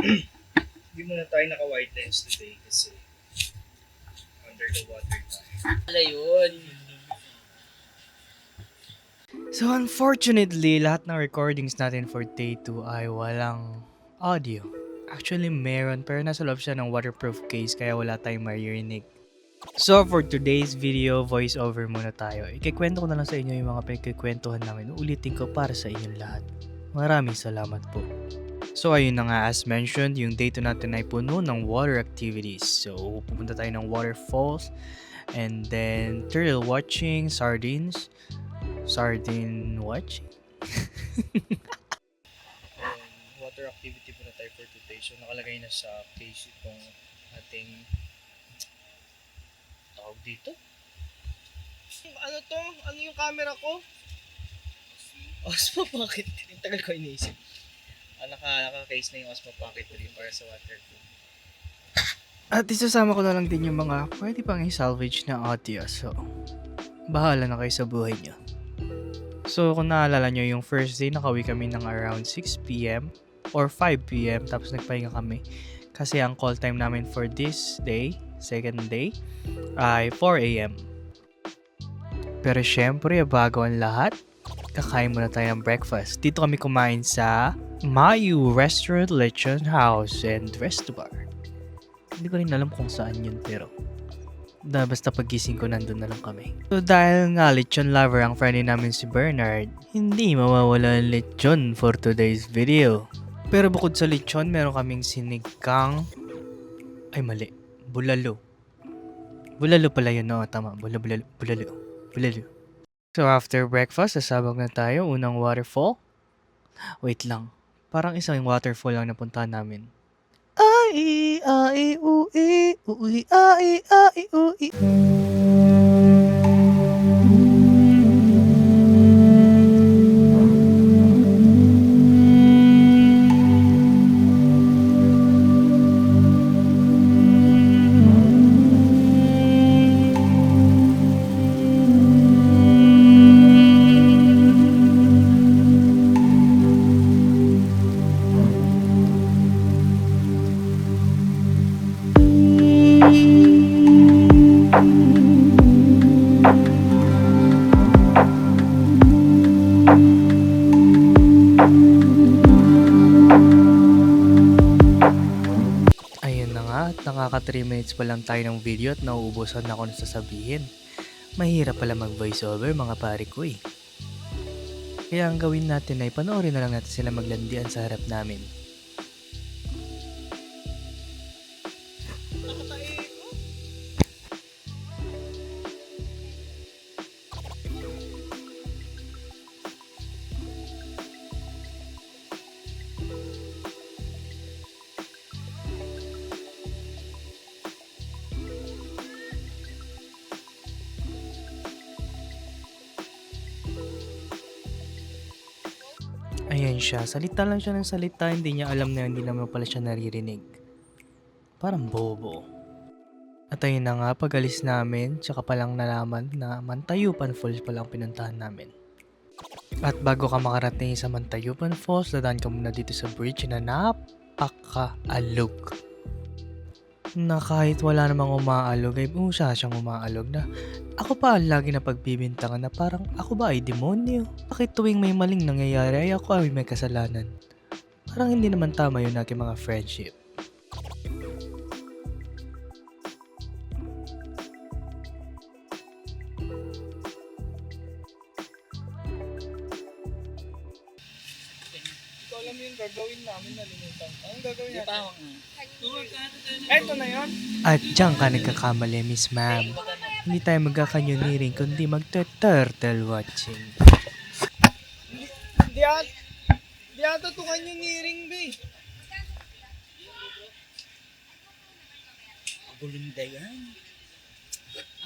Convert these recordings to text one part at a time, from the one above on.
Hindi muna tayo naka-white lens today kasi under the water tayo. Wala yun. So unfortunately, lahat ng recordings natin for day 2 ay walang audio. Actually meron pero nasa loob siya ng waterproof case kaya wala tayong maririnig. So for today's video, voice over muna tayo. Ikikwento ko na lang sa inyo yung mga pinagkikwentuhan namin. Ulitin ko para sa inyong lahat. Maraming salamat po. So ayun na nga, as mentioned, yung day 2 natin ay puno ng water activities. So pupunta tayo ng waterfalls and then turtle watching, sardine watching. Water activity muna tayo for today. So nakalagay na sa case itong ating tawag dito. Ano to? Ano yung camera ko? Osmo Pocket 3. Tagal ko iniisip. Naka-case na yung Osmo Pocket 3 para sa waterproof. At isasama ko na lang din yung mga pwede pang i-salvage na audio. So, bahala na kayo sa buhay nyo. So, kung naalala nyo, yung first day, nakauwi kami ng around 6pm or 5pm. Tapos nagpahinga kami. Kasi ang call time namin for this day, second day, ay 4am. Pero syempre, bago ang lahat, kakain muna tayo ng breakfast. Dito kami kumain sa Mayu Restaurant, Lechon House, and Resto Bar. Hindi ko rin alam kung saan yun pero basta pagising ko nandun na lang kami. So dahil nga lechon lover ang friend namin si Bernard, hindi mawawala ang lechon for today's video. Pero bukod sa lechon, meron kaming sinigang, ay mali, bulalo. Bulalo pala yun, no? Tama, bulalo. So after breakfast, sasabog na tayo, unang waterfall. Wait lang, parang isang waterfall lang napuntahan namin. Ai, ai, ui, ui, ai, ai, ui. Nakaka 3 minutes pa lang tayo ng video at nauubusan na ako ng sasabihin. Mahirap pala mag voiceover mga pare ko eh. Kaya ang gawin natin ay panoorin na lang natin sila maglandian sa harap namin. Ayan siya, salita lang siya ng salita, hindi niya alam na hindi naman pala siya naririnig. Parang bobo. At ayun na nga, pag-alis namin, tsaka palang nalaman na Mantayupan Falls palang pinuntahan namin. At bago ka makarating sa Mantayupan Falls, dadaan ka muna dito sa bridge na napaka-alog. Na kahit wala namang umaalog, ay siya siyang umaalog na. Ako pa lagi na pagbibintangan na parang ako ba ay demonyo? Bakit tuwing may maling nangyayari ay ako ay may kasalanan? Parang hindi naman tama yun aking mga friendship. Ikaw alam yung gagawin namin, nalimutan. Anong gagawin natin? Eto na yun? At diyan ka nagkakamali, Miss Ma'am. Hindi tayo magkakanyoniring kundi magta-turtle watching. Di ata ito kanyoniring, be. Bulunda yan.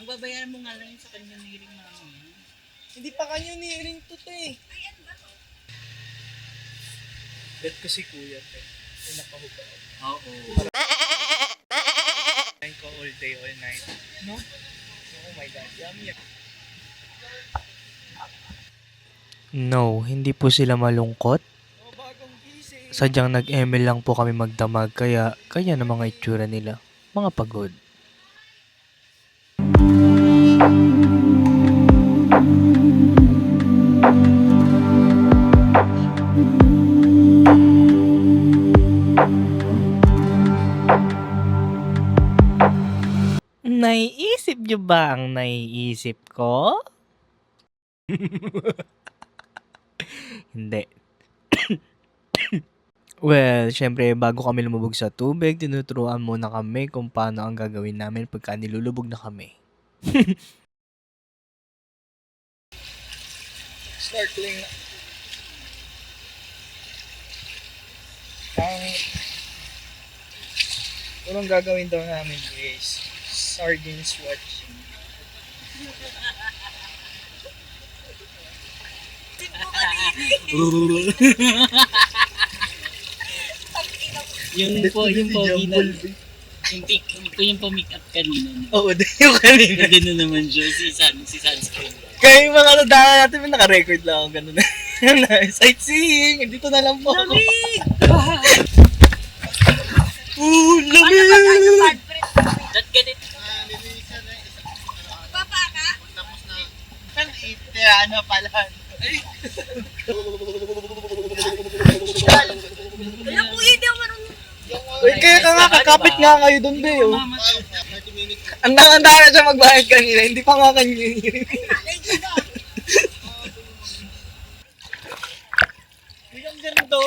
Ang babayaran mo nga lang sa canyoneering namin. Hindi pa kanyoniring to, te. Bet ko si kuya, te. Yung nakahubad. Oo. Kain ko all day, all night. No? Oh my God, yummy. No, hindi po sila malungkot. Oh, bagong gising. sadyang nag-ML lang po kami magdamag kaya na mga itsura nila. Mga pagod. Naiisip niyo ba ang naiisip ko? Hindi. Well, syempre bago kami lumubog sa tubig, tinuturuan muna kami kung paano ang gagawin namin pagka nilulubog na kami. Snorkeling. Ang unang gagawin daw namin is sardines watching. Yung pogi na, yung pa-make up kanina. Oo, yung kanina. Gano'n naman siya, si sunscreen. Kaya yung mga daan natin, may naka-record lang ako ganun. Sightseeing! Dito na lang po ako. Lamig! Lamig! That ganit. Papa ka? Ano pala? Wala po yun, di ako marunong. Uy, kaya ka nga, kakapit nga kayo doon, be. Oh. Ang handa na siya magbayad kanina, hindi pa nga kanina. Ang ganda.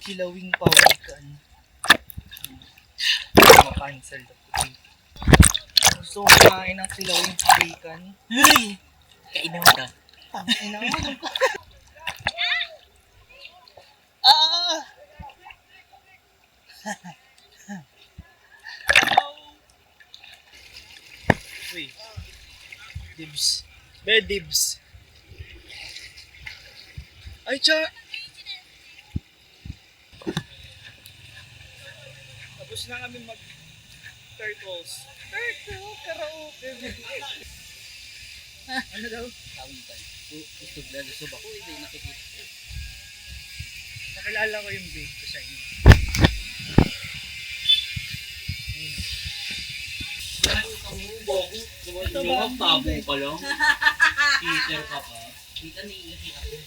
Kilawing pawikan. Ma-cancel na po. Gusto ko kumain ng kilawing pawikan. Kainom ka. Tangina mo. Ah! Uy. Dibs. Be, dibs. Ay, cha! Tapos na kami mag-turtles. Turtle karaoke. Ano daw? Tawitan. Gusto na gusto ba ko? Hindi nakikita. Nakilala ko yung bake ko sa inyo. Ito ba? Tabo ka lang? Teacher ka pa? Kita naiihi ako.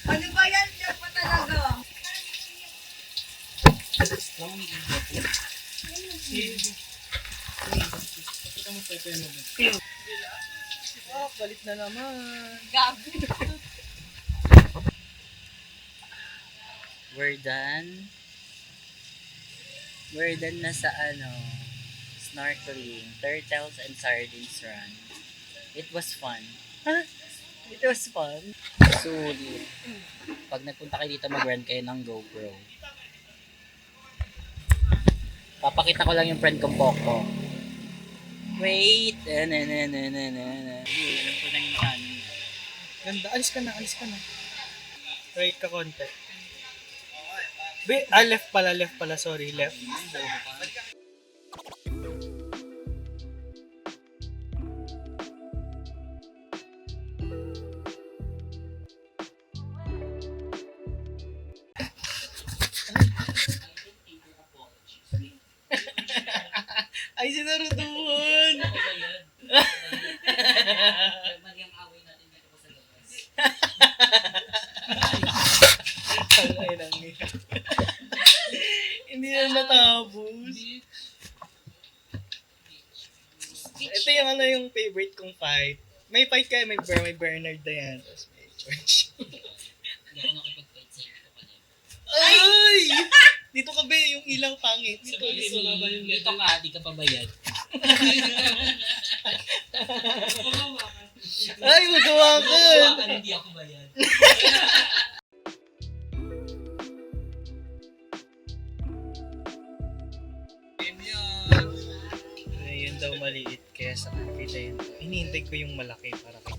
Ano ba yan? Diyan pa talaga. Lang may iba po. Pakita mo pepe mo ba? Ah, galit na naman. Gabi. We're done. We're done na sa snorkeling, turtles and sardines run. It was fun. It was fun. Sulit. Pag nagpunta kayo dito, mag-rent kayo ng GoPro. Papakita ko lang yung friend kong Poco. Wait! Alam ko na yung kanin. Ganda. Alis ka na, alis ka na. Right ka konti. Left pala, sorry, left. Ay, sinaruduhan! Mali ang away natin dito pa sa labas. Ay, lang Hindi na natapos. Ito yung ano yung favorite kong fight. May fight kayo, may Bernard na yan. Tapos may George. Hindi ako nakipag-fight sa ito pa niya. Ay! Dito ka ba yung ilaw pangit? Dito, Dito ka, di ka pabayad. Ay, magawa ka! Hindi ako bayad. Ayun daw maliit kaya sa kita yun. Hinihintay ko yung malaki para kay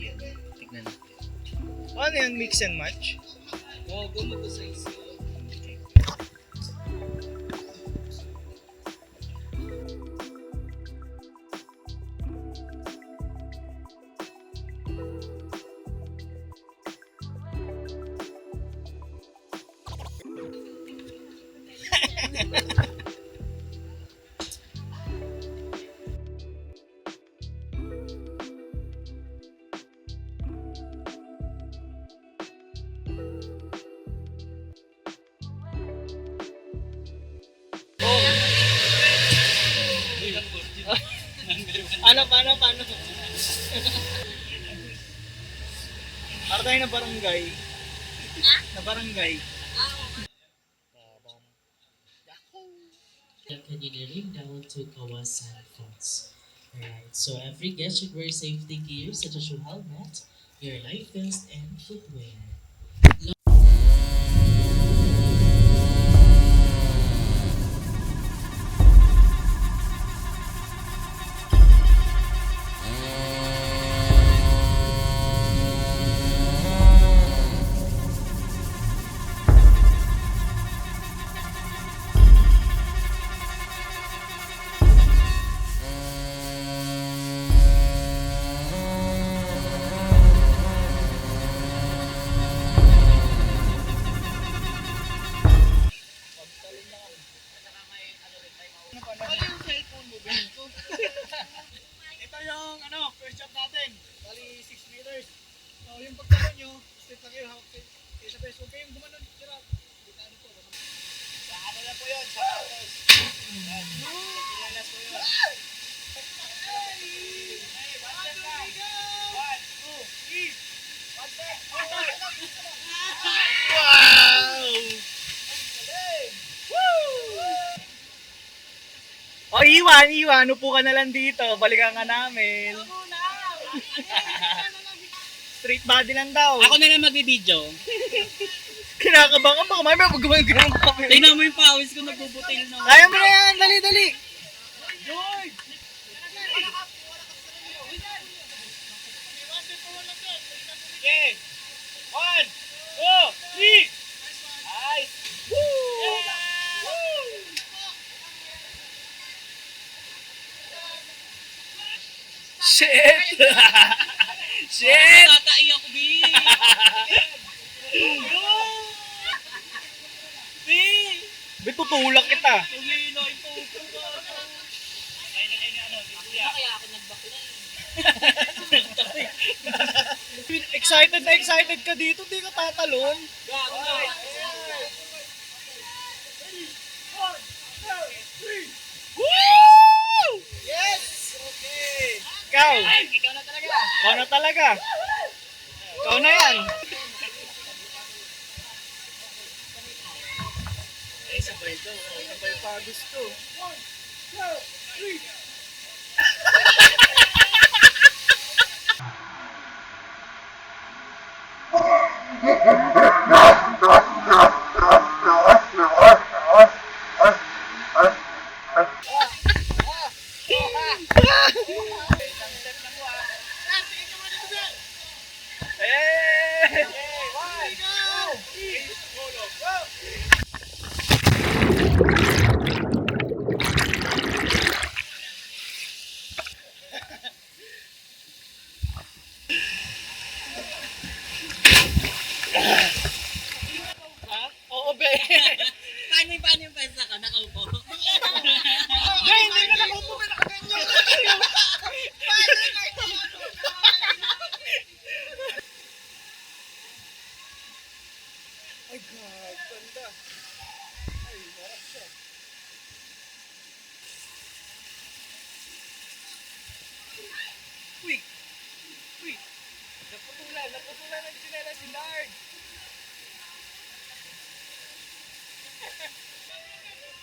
Yan. Tignan natin. Ano yan? Mix and match? Oo, gumuto sa isa. Okay. Paano? Para tayo na barangay. Na barangay. Engineering down to Kawasan Falls. Alright, so every guest should wear safety gear such as your helmet, your life vest, and footwear. Ito yung first shot natin. Bali 6 meters. So yung pagkakon nyo, step lang kayo, hawak kayo sa best. Huwag kayong gumanon, tira. Bitano po. Sa ano na po yun, sa autos. Yan. Kinalas po yun. Wow! O, iwan. Upo ka na lang dito. Balikan ka namin. Straight body lang daw. Ako na lang magbibideo. Kinakabahan ka. Baka may magawin ganun kami. Tingnan mo yung pawis ko nagbubutil na. Kaya mo na yan. Dali. George! Okay. 1, 2, 3. Nice. Woo! Shit! Shit! Tatai ako, B! B! Bitutulak kita. Tumilo yung puso ko. Kaya ako nagbakla Excited ka dito. Di ka tatalon. Gago na. Woo! Yes! Okay. Ikaw. Ikaw na talaga. Ikaw na yan. Ay, sabay ito. Sabay pa gusto. 1, 2, 3. Paano yung pwesta ka? Nakaupo. Uy! Uy! Naputulan ng sinela si Lard!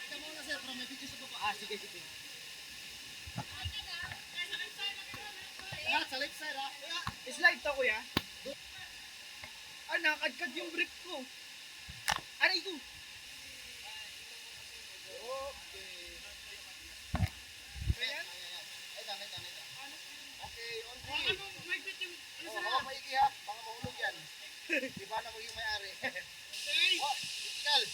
Tama na sir, para may video sa baba. Ah, sige, sige. Sa left side slide to kuya. Nakadkad yung brief ko. Aray ko! Okay. Ayan? Ay, dami. Okay, on three. Oo, maigi ha. Baka mahulog yan. Iba na mo yung may-ari. Okay. Oh, itikal.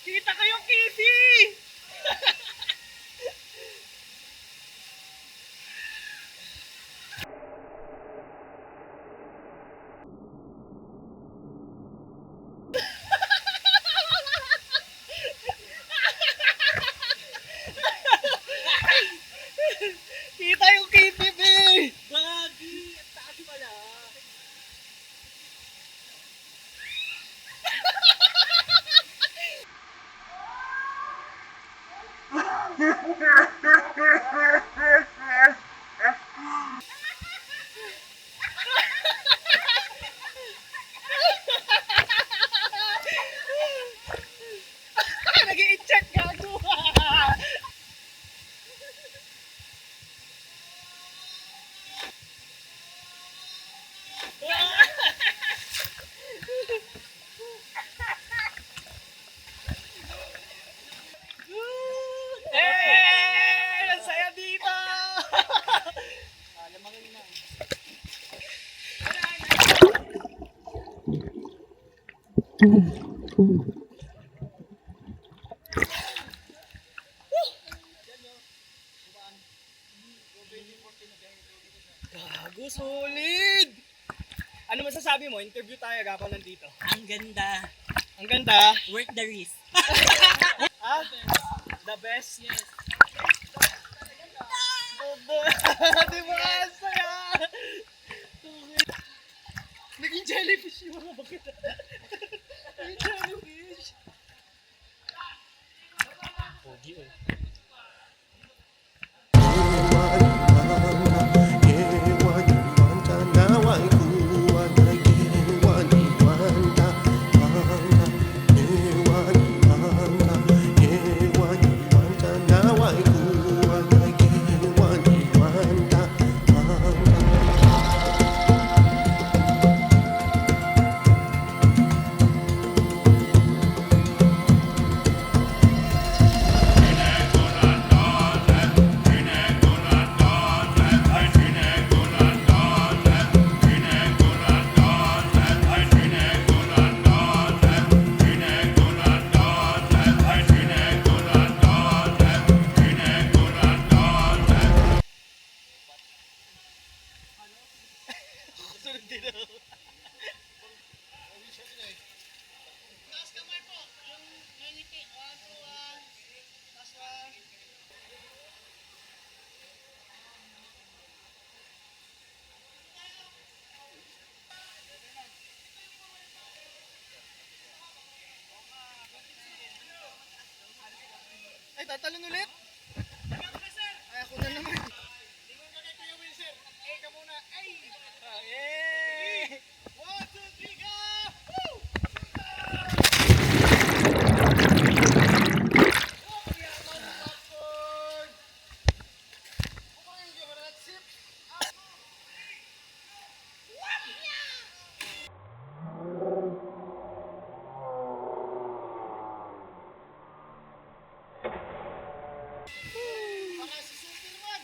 Kita kayong kitty! Kita yung kitty, be! Gagi! Ang taas pala. Nag-i-check gago! Eh! Ang saya dito! Alam mo na. Gago, solid! Ano masasabi mo? Interview tayo gapon nandito. Ang ganda. Ang ganda. Worth the risk. Ah? The best? Yes. Di ba? Ang saya! Naging jellyfish yung mga bakit. Naging jellyfish. Pogi eh. Sunod din ako. Taas kamay po. Yung ngiti. 1, 2, 1. Taas 1. Ay, tatalon ulit? Ay, ako na naman. Lingon ka kay Kuya Will, sir. Ay, ka muna. Ay! Yay! 1, 2, 3, go! Woo! Para si Superman!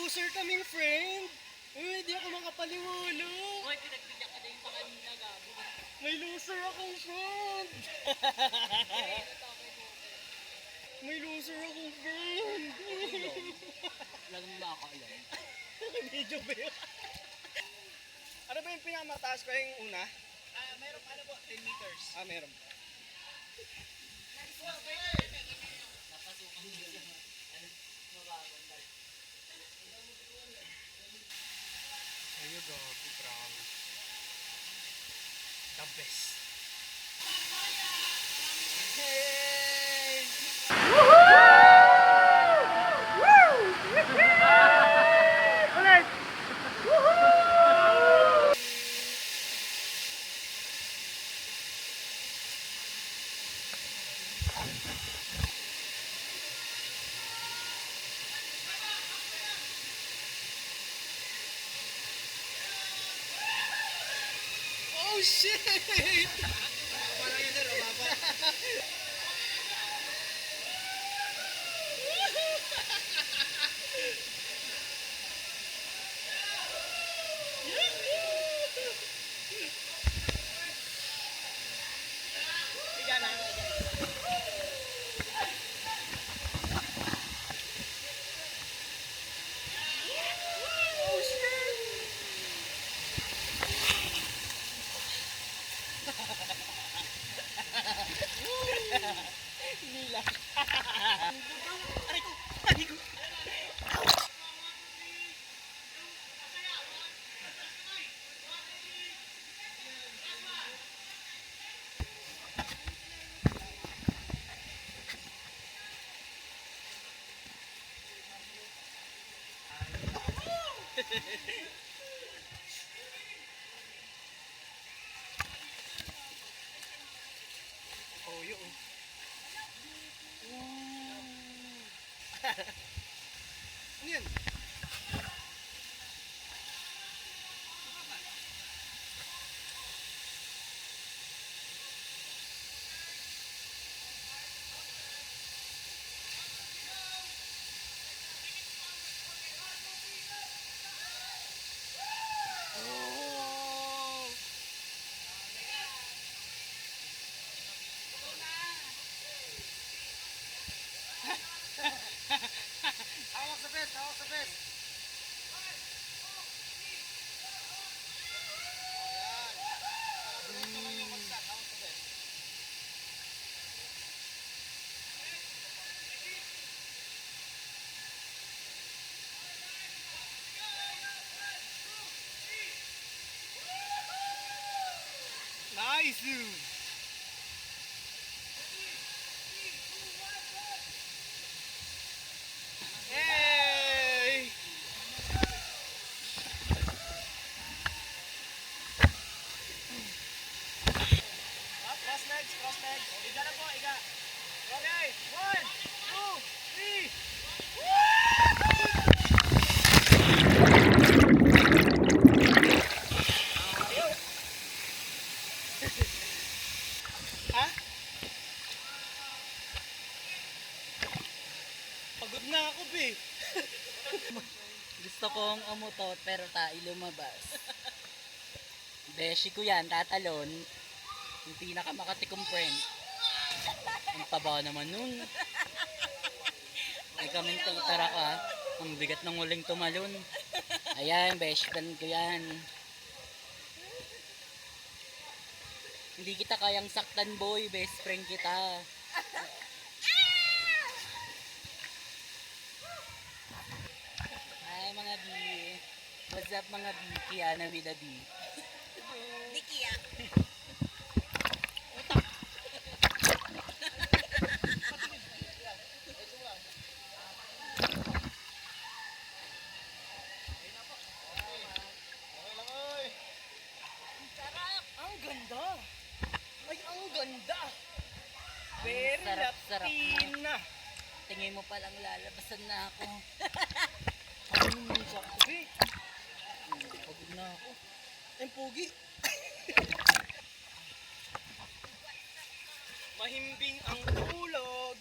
loser kaming friend. Uy, di ako makapaliwala. Hoy, pinagbigyan ka na yung sa kanina, gago. May loser akong friend. May loser akong friend. Wala naman makakaalam. Video ba yun? Ano ba yung pinakamataas ko yung una? Meron pa, ano po? 10 meters. Meron pa. Napasukan mo lang. Mababang. Ayun, gabi, promise. The best. Hey! Ulit! Oh shit! Parang yun sir, mapa. Higa na. Oh shit! Nila. Aray ko! Aray ko! Oh, yun. Ano yan? Oh! Hawak sa best, hawak sa best. Nice, dude. Hey! Cross legs, cross legs. Iga na po, iga. Okay, 1, 2, 3. Ha? Pagod na ako, be. Gusto kong umutot pero tayo lumabas. Beshi ko yan, tatalon. Yung pinaka makatikong friend. Ang taba naman nun. May commentator ako ha. Ang bigat ng huling tumalon. Ayan, beshi friend ko yan. Hindi kita kayang saktan boy, best friend kita. Hi mga B. What's up mga B? Kiana with a B. Diki ah. Ang ganda. Ay, ang ganda. Very Sarap-sarap na. Latina. Tingin mo palang lalabasan na ako. Ano yung sakto, be? Pagod na ako. Ang pugi. Mahimbing ang tulog.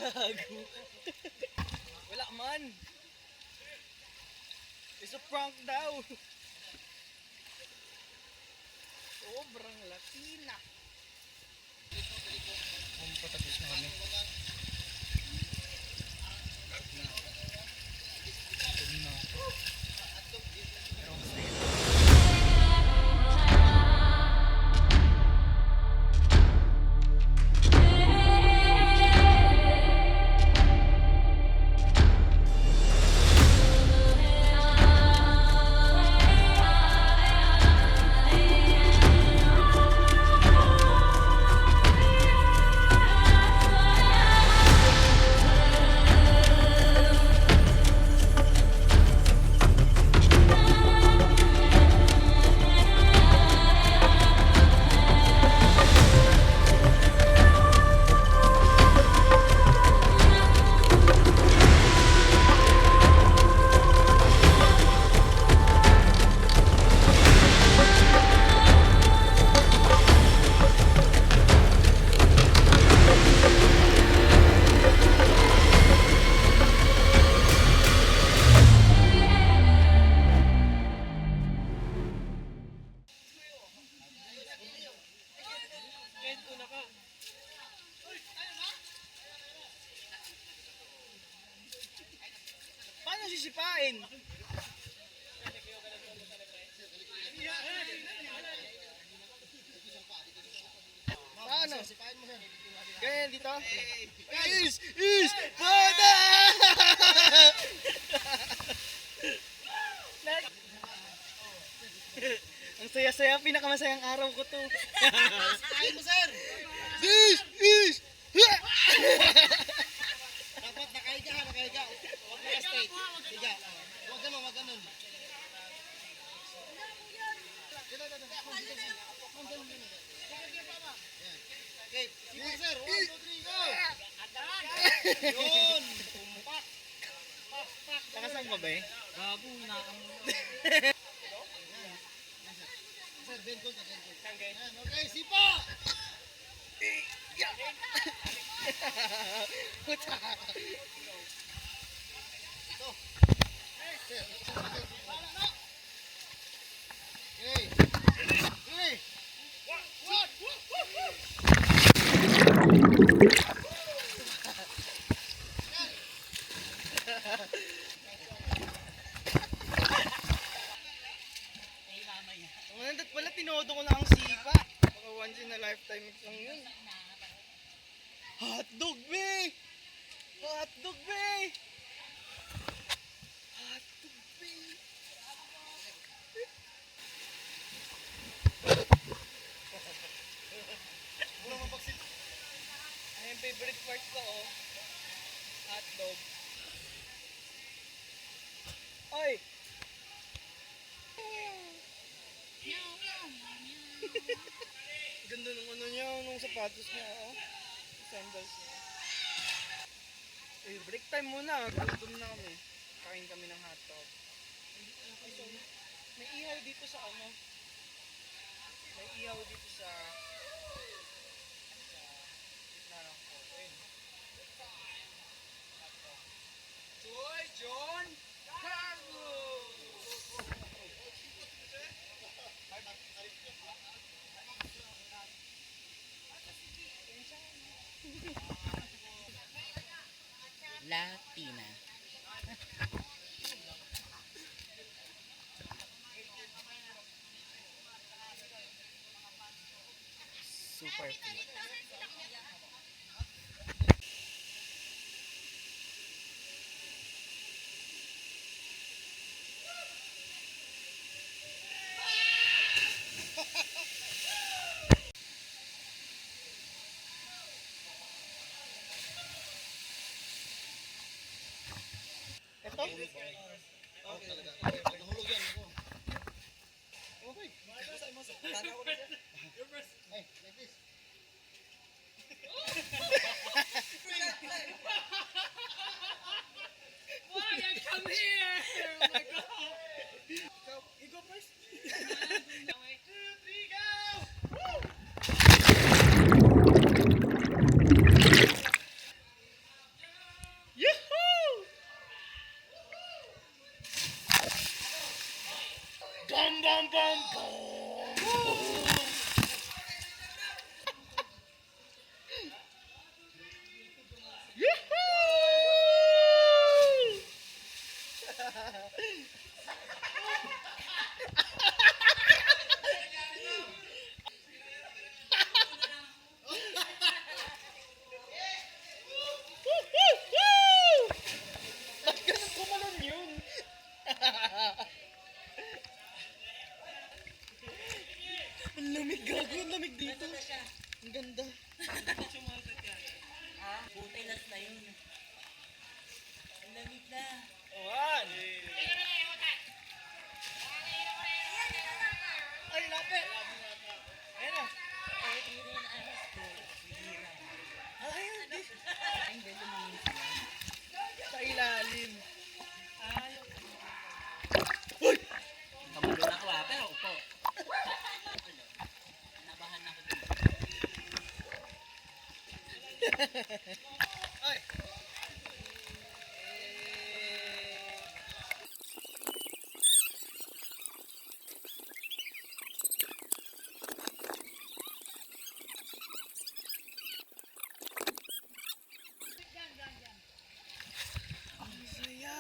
Gago. Wala man. It's a prank daw. Sobrang Latina. Patapos na kami. Paano sisipain? Paano? Ganyan dito? Is! Bada! Ang saya-saya, pinakamasayang araw ko to. Kain mo, sir! Is! Dapat nakahiga ka, nakahiga. Huwag ka straight. Higa. Huwag ganun, huwag ganun. Okay, sige sir. 1, 2, 3, go! Yun! Tumpak! Nakasang ka ba eh? Gago na ang... Sir, bento ka, bento. Yan, okay, sipa! Puta! Ito. Sir, okay. Okay. Ang pala, tinodo ko na ang sipa. Baka once in a lifetime lang yun. Hotdog, be! Hotdog, be! Hotdog, be! Ay, yung favorite part ko, oh. Hotdog. Oy! Ganda nung ano niya, nung sapatos niya, oh. Sandals niya. Eh, break time muna. Gutom na kami. Kain kami ng hotdog. May ihaw dito sa ano. May ihaw dito sa gitna ng court. Joy John Carlos! Latina. Super food. Ito? Nahulog yan ako. Okay. Hey, like this. Why I come here? Oh my god! You go first. 1, 2, 3, go! Ay! Ang saya!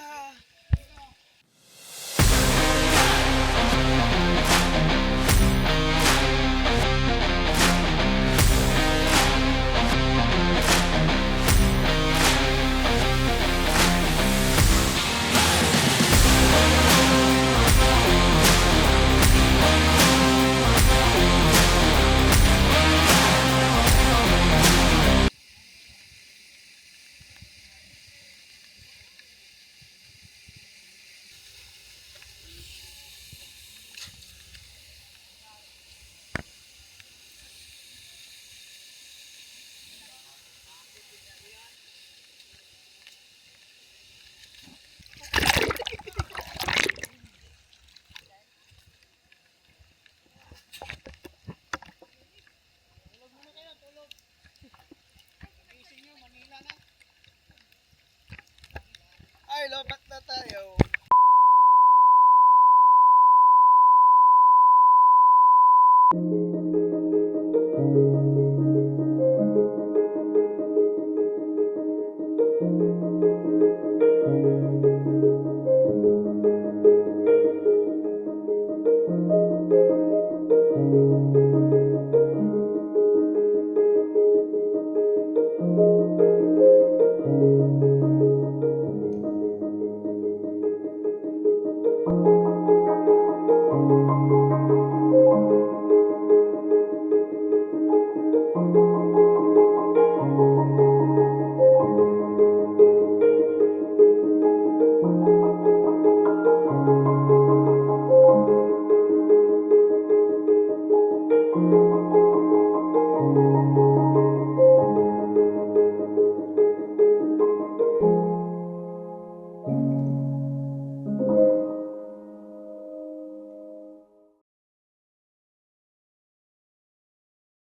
Ay, lobat na tayo.